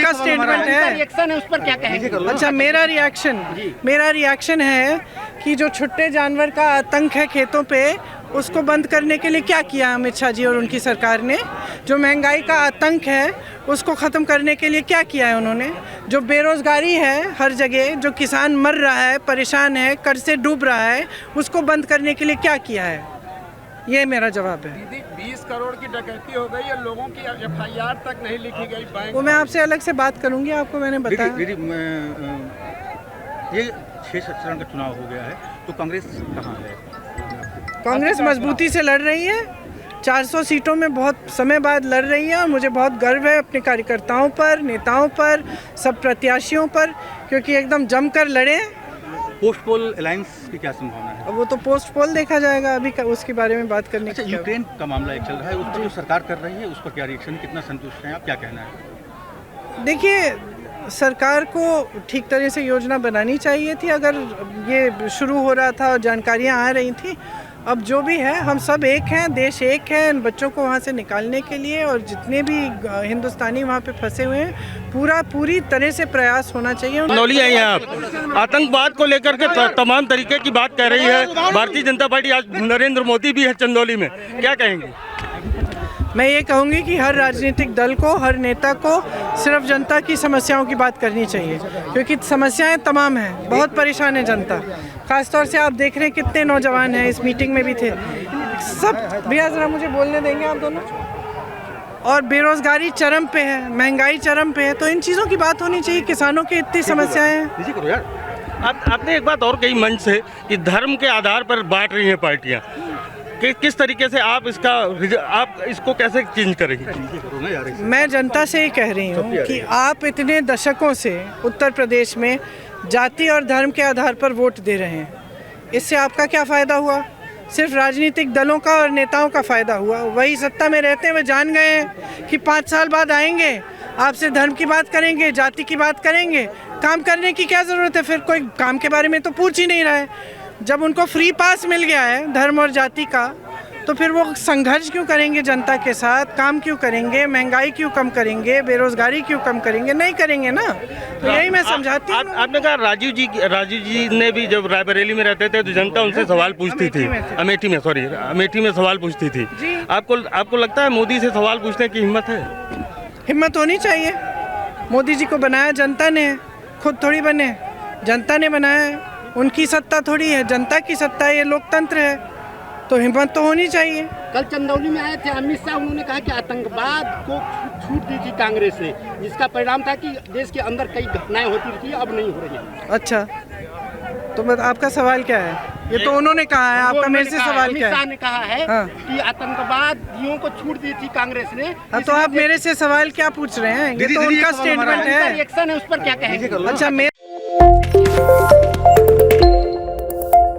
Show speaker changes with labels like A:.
A: उनका स्टेटमेंट है,
B: रिएक्शन है, उस पर क्या कहेंगे?
A: अच्छा मेरा रिएक्शन है कि जो छुट्टे जानवर का आतंक है खेतों पे, उसको बंद करने के लिए क्या किया अमित शाह जी और उनकी सरकार ने। जो महंगाई का आतंक है उसको ख़त्म करने के लिए क्या किया है उन्होंने। जो बेरोज़गारी है हर जगह, जो किसान मर रहा है, परेशान है, कर्ज से डूब रहा है, उसको बंद करने के लिए क्या किया है, ये मेरा जवाब है।
C: दीदी 20 करोड़ की डकैती हो गई है, लोगों की FIR तक नहीं लिखी गई बैंक।
A: वो मैं आपसे अलग से बात करूंगी, आपको मैंने बताया।
D: ये 6 चरण का चुनाव हो गया है, तो कांग्रेस कहाँ है?
A: कांग्रेस मजबूती से लड़ रही है, 400 सीटों में बहुत समय बाद लड़ रही है, और मुझे बहुत गर्व है अपने कार्यकर्ताओं पर, नेताओं पर, सब प्रत्याशियों पर, क्योंकि एकदम जमकर लड़े।
D: पोस्ट पोल अलायंस की क्या संभावना है?
A: अब वो तो पोस्ट पोल देखा जाएगा, अभी उसके बारे में बात करने
D: अच्छा,
A: की।
D: यूक्रेन का मामला एक चल रहा है, उस पर जो सरकार कर रही है उस पर क्या रिएक्शन, कितना संतुष्ट हैं आप, क्या कहना है?
A: देखिए, सरकार को ठीक तरह से योजना बनानी चाहिए थी। अगर ये शुरू हो रहा था और जानकारियाँ आ रही थी, अब जो भी है हम सब एक हैं, देश एक है। इन बच्चों को वहाँ से निकालने के लिए, और जितने भी हिंदुस्तानी वहाँ पे फंसे हुए हैं, पूरी तरह से प्रयास होना चाहिए।
E: चंदौली आई हैं आप, आतंकवाद को लेकर के तमाम तरीके की बात कह रही है भारतीय जनता पार्टी। आज नरेंद्र मोदी भी है चंदौली में, क्या कहेंगे?
A: मैं ये कहूँगी कि हर राजनीतिक दल को, हर नेता को सिर्फ जनता की समस्याओं की बात करनी चाहिए, क्योंकि समस्याएं तमाम हैं, बहुत परेशान है जनता। खासतौर से आप देख रहे हैं कितने नौजवान हैं, इस मीटिंग में भी थे सब। भैया ज़रा मुझे बोलने देंगे आप दोनों? और बेरोज़गारी चरम पे है, महंगाई चरम पे है, तो इन चीज़ों की बात होनी चाहिए। किसानों की इतनी समस्याएं हैं।
E: आपने एक बात और कही मंच से कि धर्म के आधार पर बांट रही हैं पार्टियां, किस तरीके से आप इसको कैसे चेंज करेंगे?
A: मैं जनता से ही कह रही हूँ कि आप इतने दशकों से उत्तर प्रदेश में जाति और धर्म के आधार पर वोट दे रहे हैं, इससे आपका क्या फ़ायदा हुआ? सिर्फ राजनीतिक दलों का और नेताओं का फ़ायदा हुआ। वही सत्ता में रहते हुए जान गए हैं कि 5 साल बाद आएंगे, आपसे धर्म की बात करेंगे, जाति की बात करेंगे, काम करने की क्या ज़रूरत है? फिर कोई काम के बारे में तो पूछ ही नहीं रहा है। जब उनको फ्री पास मिल गया है धर्म और जाति का, तो फिर वो संघर्ष क्यों करेंगे जनता के साथ? काम क्यों करेंगे? महंगाई क्यों कम करेंगे? बेरोजगारी क्यों कम करेंगे? नहीं करेंगे ना। तो यही मैं समझाती हूँ।
E: आपने कहा राजीव जी ने भी जब रायबरेली में रहते थे तो जनता उनसे सवाल पूछती थी, अमेठी में सवाल पूछती थी। आपको लगता है मोदी से सवाल पूछने की हिम्मत है?
A: हिम्मत होनी चाहिए। मोदी जी को बनाया जनता ने, खुद थोड़ी बने, जनता ने बनाया है। उनकी सत्ता थोड़ी है, जनता की सत्ता है, ये लोकतंत्र है, तो हिम्मत तो होनी चाहिए।
B: कल चंदौली में आए थे अमित शाह, उन्होंने कहा कि आतंकवाद को छूट दी थी कांग्रेस ने, जिसका परिणाम था कि देश के अंदर कई घटनाएं होती थी, अब नहीं हो रही है।
A: अच्छा, तो आपका सवाल क्या है? ये तो उन्होंने कहा है, आपका मेरे से सवाल क्या है?
B: अमित शाह ने कहा है
A: हाँ।
B: कि आतंकवादियों को छूट दी थी कांग्रेस ने।
A: हाँ, तो आप मेरे से सवाल क्या पूछ रहे हैं? ये तो उनका स्टेटमेंट है।
B: रिएक्शन है, उस पर क्या कहेंगे?
A: अच्छा,